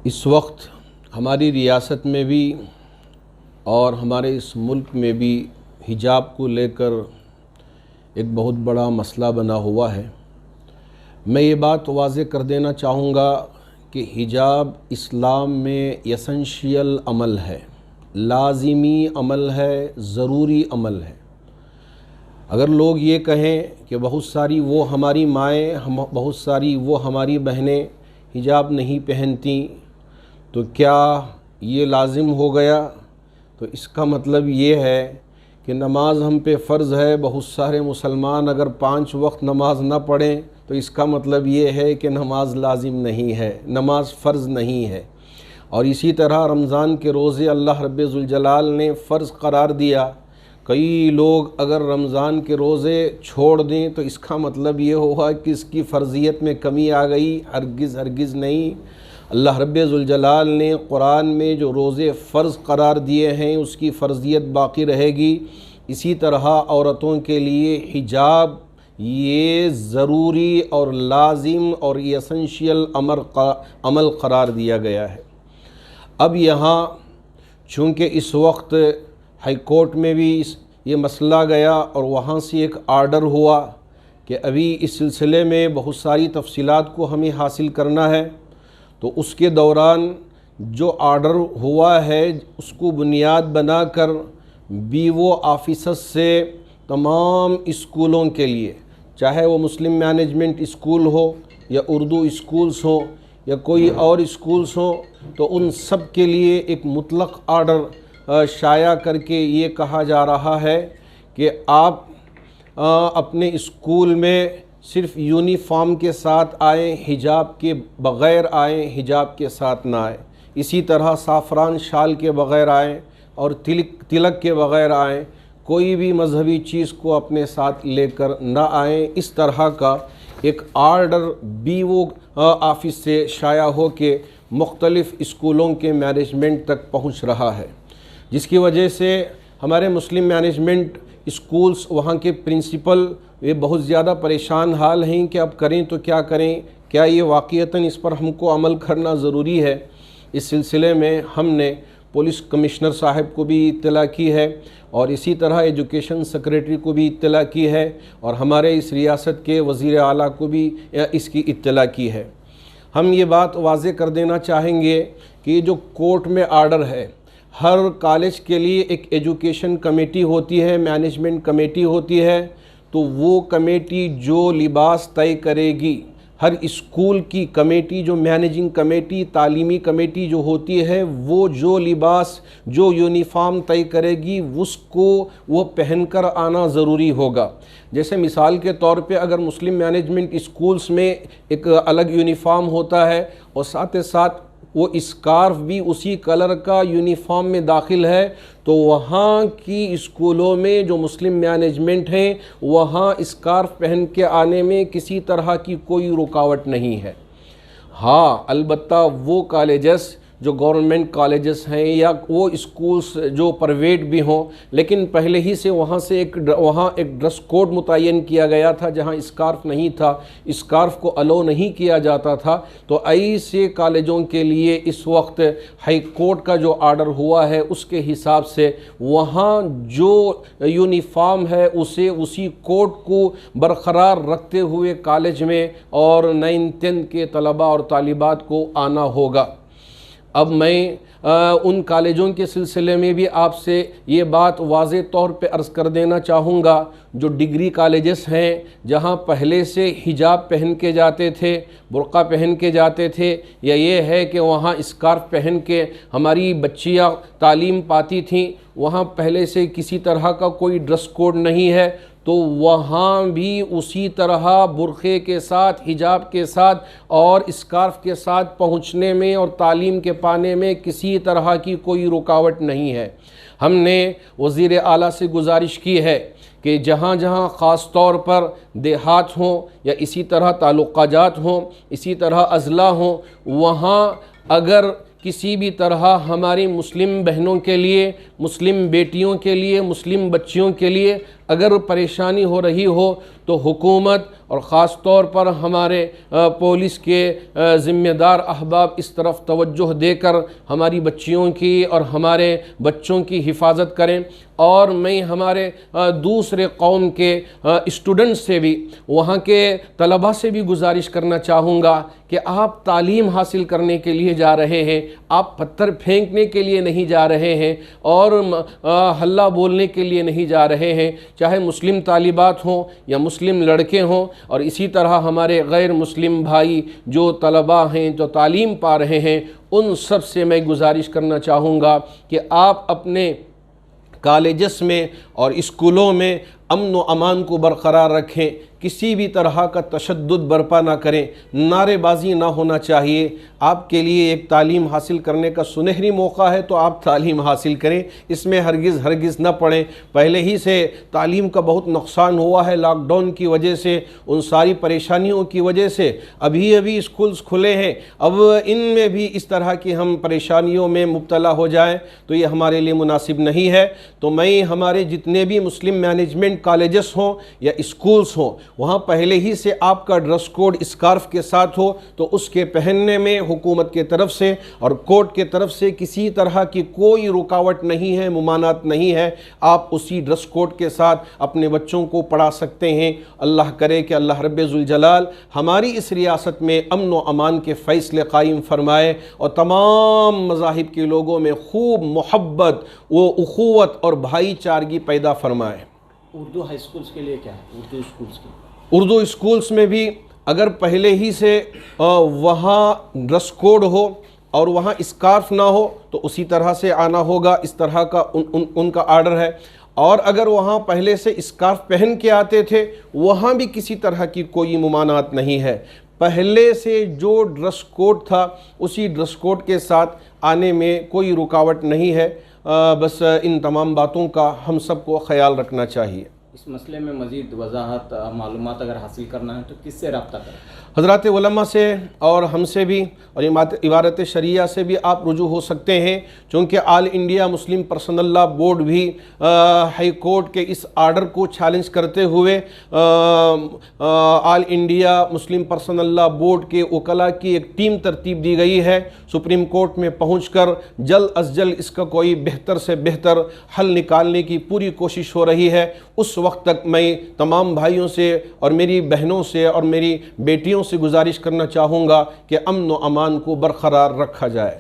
اس وقت ہماری ریاست میں بھی اور ہمارے اس ملک میں بھی حجاب کو لے کر ایک بہت بڑا مسئلہ بنا ہوا ہے۔ میں یہ بات واضح کر دینا چاہوں گا کہ حجاب اسلام میں ایسنشیل عمل ہے، لازمی عمل ہے، ضروری عمل ہے۔ اگر لوگ یہ کہیں کہ بہت ساری وہ ہماری مائیں، بہت ساری وہ ہماری بہنیں حجاب نہیں پہنتی تو کیا یہ لازم ہو گیا؟ تو اس کا مطلب یہ ہے کہ نماز ہم پہ فرض ہے۔ بہت سارے مسلمان اگر 5 وقت نماز نہ پڑھیں تو اس کا مطلب یہ ہے کہ نماز لازم نہیں ہے، نماز فرض نہیں ہے۔ اور اسی طرح رمضان کے روزے اللہ رب ذوالجلال نے فرض قرار دیا۔ کئی لوگ اگر رمضان کے روزے چھوڑ دیں تو اس کا مطلب یہ ہوگا کہ اس کی فرضیت میں کمی آ گئی۔ ہرگز نہیں۔ اللہ رب ذوالجلال نے قرآن میں جو روزے فرض قرار دیے ہیں اس کی فرضیت باقی رہے گی۔ اسی طرح عورتوں کے لیے حجاب یہ ضروری اور لازم اور ایسنشیل عمل قرار دیا گیا ہے۔ اب یہاں چونکہ اس وقت ہائی کورٹ میں بھی یہ مسئلہ گیا اور وہاں سے ایک آرڈر ہوا کہ ابھی اس سلسلے میں بہت ساری تفصیلات کو ہمیں حاصل کرنا ہے، تو اس کے دوران جو آرڈر ہوا ہے اس کو بنیاد بنا کر BO آفیسز سے تمام اسکولوں کے لیے، چاہے وہ مسلم مینجمنٹ اسکول ہو یا اردو اسکولز ہوں یا کوئی اور اسکولز ہوں، تو ان سب کے لیے ایک مطلق آرڈر شائع کر کے یہ کہا جا رہا ہے کہ آپ اپنے اسکول میں صرف یونیفارم کے ساتھ آئیں، حجاب کے بغیر آئیں، حجاب کے ساتھ نہ آئیں۔ اسی طرح سافران شال کے بغیر آئیں اور تلک کے بغیر آئیں۔ کوئی بھی مذہبی چیز کو اپنے ساتھ لے کر نہ آئیں۔ اس طرح کا ایک آرڈر BO آفس سے شائع ہو کے مختلف اسکولوں کے مینجمنٹ تک پہنچ رہا ہے، جس کی وجہ سے ہمارے مسلم مینجمنٹ اسکولز، وہاں کے پرنسپل یہ بہت زیادہ پریشان حال ہیں کہ اب کریں تو کیا کریں، کیا یہ واقعتاً اس پر ہم کو عمل کرنا ضروری ہے۔ اس سلسلے میں ہم نے پولیس کمشنر صاحب کو بھی اطلاع کی ہے اور اسی طرح ایجوکیشن سیکریٹری کو بھی اطلاع کی ہے اور ہمارے اس ریاست کے وزیر اعلیٰ کو بھی اس کی اطلاع کی ہے۔ ہم یہ بات واضح کر دینا چاہیں گے کہ یہ جو کورٹ میں آرڈر ہے، ہر کالج کے لیے ایک ایجوکیشن کمیٹی ہوتی ہے، مینجمنٹ کمیٹی ہوتی ہے، تو وہ کمیٹی جو لباس طے کرے گی، ہر اسکول کی کمیٹی، جو مینیجنگ کمیٹی، تعلیمی کمیٹی جو ہوتی ہے، وہ جو لباس، جو یونیفارم طے کرے گی اس کو وہ پہن کر آنا ضروری ہوگا۔ جیسے مثال کے طور پہ اگر مسلم مینجمنٹ اسکولز میں ایک الگ یونیفارم ہوتا ہے اور ساتھ وہ اسکارف بھی اسی کلر کا یونیفارم میں داخل ہے، تو وہاں کی اسکولوں میں جو مسلم مینجمنٹ ہیں وہاں اسکارف پہن کے آنے میں کسی طرح کی کوئی رکاوٹ نہیں ہے۔ ہاں، البتہ وہ کالجز جو گورنمنٹ کالجز ہیں یا وہ اسکولز جو پرائیویٹ بھی ہوں، لیکن پہلے ہی سے وہاں ایک ڈریس کوڈ متعین کیا گیا تھا جہاں اسکارف نہیں تھا، اسکارف کو الاؤ نہیں کیا جاتا تھا، تو ایسے کالجوں کے لیے اس وقت ہائی کورٹ کا جو آرڈر ہوا ہے اس کے حساب سے وہاں جو یونیفارم ہے اسے اسی کوڈ کو برقرار رکھتے ہوئے کالج میں اور 9th-10th کے طلباء اور طالبات کو آنا ہوگا۔ اب میں ان کالجوں کے سلسلے میں بھی آپ سے یہ بات واضح طور پہ عرض کر دینا چاہوں گا، جو ڈگری کالجز ہیں جہاں پہلے سے حجاب پہن کے جاتے تھے، برقع پہن کے جاتے تھے، یا یہ ہے کہ وہاں اسکارف پہن کے ہماری بچیاں تعلیم پاتی تھیں، وہاں پہلے سے کسی طرح کا کوئی ڈریس کوڈ نہیں ہے، تو وہاں بھی اسی طرح برقعے کے ساتھ، حجاب کے ساتھ اور اسکارف کے ساتھ پہنچنے میں اور تعلیم کے پانے میں کسی طرح کی کوئی رکاوٹ نہیں ہے۔ ہم نے وزیر اعلیٰ سے گزارش کی ہے کہ جہاں جہاں خاص طور پر دیہات ہوں یا اسی طرح تعلقات ہوں، اسی طرح اضلاع ہوں، وہاں اگر کسی بھی طرح ہماری مسلم بہنوں کے لیے، مسلم بیٹیوں کے لیے، مسلم بچیوں کے لیے اگر پریشانی ہو رہی ہو تو حکومت اور خاص طور پر ہمارے پولیس کے ذمہ دار احباب اس طرف توجہ دے کر ہماری بچیوں کی اور ہمارے بچوں کی حفاظت کریں۔ اور میں ہمارے دوسرے قوم کے اسٹوڈنٹس سے بھی، وہاں کے طلباء سے بھی گزارش کرنا چاہوں گا کہ آپ تعلیم حاصل کرنے کے لیے جا رہے ہیں، آپ پتھر پھینکنے کے لیے نہیں جا رہے ہیں اور ہلہ بولنے کے لیے نہیں جا رہے ہیں، چاہے مسلم طالبات ہوں یا مسلم لڑکے ہوں، اور اسی طرح ہمارے غیر مسلم بھائی جو طلباء ہیں، جو تعلیم پا رہے ہیں، ان سب سے میں گزارش کرنا چاہوں گا کہ آپ اپنے کالجز میں اور اسکولوں میں امن و امان کو برقرار رکھیں، کسی بھی طرح کا تشدد برپا نہ کریں، نعرے بازی نہ ہونا چاہیے۔ آپ کے لیے ایک تعلیم حاصل کرنے کا سنہری موقع ہے تو آپ تعلیم حاصل کریں، اس میں ہرگز نہ پڑیں۔ پہلے ہی سے تعلیم کا بہت نقصان ہوا ہے لاک ڈاؤن کی وجہ سے، ان ساری پریشانیوں کی وجہ سے۔ ابھی اسکولز کھلے ہیں، اب ان میں بھی اس طرح کی ہم پریشانیوں میں مبتلا ہو جائیں تو یہ ہمارے لیے مناسب نہیں ہے۔ تو میں ہمارے جتنے بھی مسلم مینجمنٹ کالجز ہوں یا اسکولز ہوں، وہاں پہلے ہی سے آپ کا ڈریس کوڈ اسکارف کے ساتھ ہو تو اس کے پہننے میں حکومت کے طرف سے اور کورٹ کے طرف سے کسی طرح کی کوئی رکاوٹ نہیں ہے، ممانعت نہیں ہے۔ آپ اسی ڈریس کوڈ کے ساتھ اپنے بچوں کو پڑھا سکتے ہیں۔ اللہ کرے کہ اللہ رب ذوالجلال ہماری اس ریاست میں امن و امان کے فیصلے قائم فرمائے اور تمام مذاہب کے لوگوں میں خوب محبت و اخوت اور بھائی چارگی پیدا فرمائے۔ اردو ہائی اسکولز کے لیے کیا ہے؟ اردو اسکولز کے اردو اسکولز میں بھی اگر پہلے ہی سے وہاں ڈریس کوڈ ہو اور وہاں اسکارف نہ ہو تو اسی طرح سے آنا ہوگا، اس طرح کا ان کا آرڈر ہے۔ اور اگر وہاں پہلے سے اسکارف پہن کے آتے تھے وہاں بھی کسی طرح کی کوئی ممانعت نہیں ہے۔ پہلے سے جو ڈریس کوڈ تھا اسی ڈریس کوڈ کے ساتھ آنے میں کوئی رکاوٹ نہیں ہے۔ بس ان تمام باتوں کا ہم سب کو خیال رکھنا چاہیے۔ اس مسئلے میں مزید وضاحت، معلومات اگر حاصل کرنا ہے تو کس سے رابطہ کریں؟ حضرات علماء سے اور ہم سے بھی اور عبارت شریعہ سے بھی آپ رجوع ہو سکتے ہیں، چونکہ آل انڈیا مسلم پرسنل لا بورڈ بھی ہائی کورٹ کے اس آرڈر کو چیلنج کرتے ہوئے آل انڈیا مسلم پرسنل لا بورڈ کے وکلاء کی ایک ٹیم ترتیب دی گئی ہے۔ سپریم کورٹ میں پہنچ کر جلد از جلد اس کا کوئی بہتر سے بہتر حل نکالنے کی پوری کوشش ہو رہی ہے۔ اس وقت تک میں تمام بھائیوں سے اور میری بہنوں سے اور میری بیٹیوں سے گزارش کرنا چاہوں گا کہ امن و امان کو برقرار رکھا جائے۔